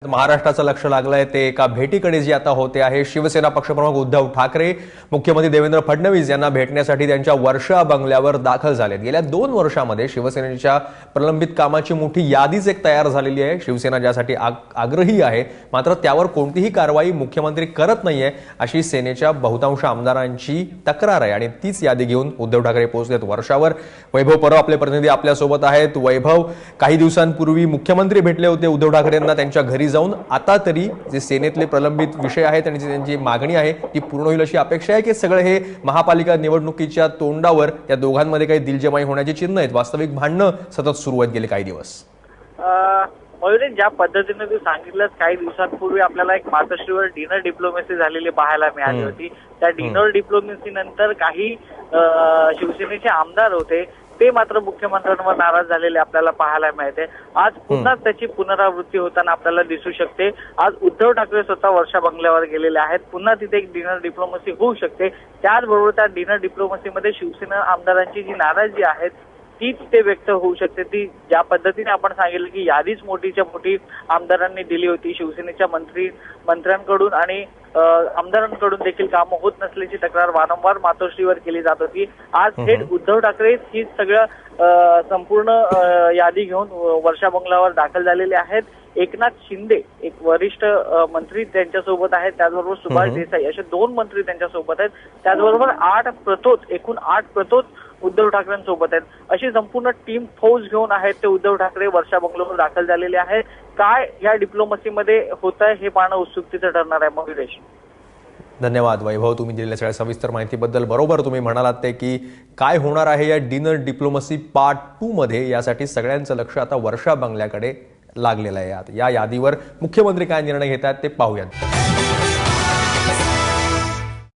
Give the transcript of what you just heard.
महाराष्ट्राचं लक्ष लागलंय ते एका भेटीकडे जी आता होते आहे। शिवसेना पक्षप्रमुख उद्धव ठाकरे मुख्यमंत्री देवेंद्र फडणवीस यांना भेटण्यासाठी त्यांच्या वर्षा बंगल्यावर दाखल झालेत। गेल्या 2 वर्षांमध्ये शिवसेनेच्या प्रलंबित कामाची मोठी यादीच एक तयार झालेली आहे। शिवसेना ज्यासाठी आग्रही आहे, मात्र त्यावर कोणतीही कारवाई मुख्यमंत्री करत नाहीये अशी सेनेच्या बहुतांश आमदारांची तक्रार आहे आणि तीच यादी घेऊन उद्धव ठाकरे पोहोचलेत वर्षावर। वैभव परब आपले प्रतिनिधी आपल्या सोबत आहेत। वैभव, काही दिवसांपूर्वी मुख्यमंत्री भेटले होते उद्धव ठाकरेंना त्यांच्या घरी जाऊन। आता तरी जे सेनेतले प्रलंबित विषय आहेत आणि त्यांची मागणी आहे ती पूर्ण होईल अशी अपेक्षा आहे की सगळे हे महापालिका निवडणुकीच्या तोंडावर या दोघांमध्ये काही दिलजमाई होण्याची चिन्ह आहेत? वास्तविक भांडणं सतत सुरू आहेत गेले काही दिवस। मयुरी, ज्या पद्धतीने तू सांगितलंस, काही दिवसांपूर्वी आपल्याला एक मातोश्रीवर डिनर डिप्लोमसी झालेली पाहायला मिळाली होती। त्या डिनर डिप्लोमसी नंतर काही शिवसेनेचे आमदार होते ते मात्र मुख्यमंत्र्यांवर नाराज झालेले आपल्याला पाहायला मिळते। आज पुन्हा त्याची पुनरावृत्ती होताना आपल्याला दिसू शकते। आज उद्धव ठाकरे स्वतः वर्षा बंगल्यावर गेलेले आहेत। पुन्हा तिथे एक डिनर डिप्लोमसी होऊ शकते। त्याचबरोबर त्या डिनर डिप्लोमसीमध्ये शिवसेना आमदारांची जी नाराजी आहे तीच ते व्यक्त होऊ शकते। ती ज्या पद्धतीने आपण सांगितलं की यादीच मोठीच्या मोठी आमदारांनी दिली होती, शिवसेनेच्या मंत्र्यांकडून आणि आमदारांकडून देखील कामं होत नसल्याची तक्रार वारंवार मातोश्रीवर केली जात होती। आज थेट उद्धव ठाकरे ही सगळं संपूर्ण यादी घेऊन वर्षा बंगल्यावर दाखल झालेले आहेत। एकनाथ शिंदे एक वरिष्ठ मंत्री त्यांच्यासोबत आहेत, त्याचबरोबर सुभाष देसाई असे 2 मंत्री त्यांच्यासोबत आहेत, त्याचबरोबर 8 प्रतोद उद्धव ठाकरेंसोबत आहेत। अशी संपूर्ण टीम फौज घेऊन आहेत ते उद्धव ठाकरे वर्षा बंगल्यावर दाखल झालेले आहेत। काय या डिप्लोमसीमध्ये होत आहे हे पाहणं उत्सुकतेचं ठरणार आहे। मयुरेश, धन्यवाद वैभव, तुम्ही दिलेल्या सगळ्या सविस्तर माहितीबद्दल। बरोबर तुम्ही म्हणालात ते की काय होणार आहे या डिनर डिप्लोमसी पार्ट 2 मध्ये, यासाठी सगळ्यांचं लक्ष आता वर्षा बंगल्याकडे लागलेलं आहे। या यादीवर मुख्यमंत्री काय निर्णय घेतात ते पाहूयात।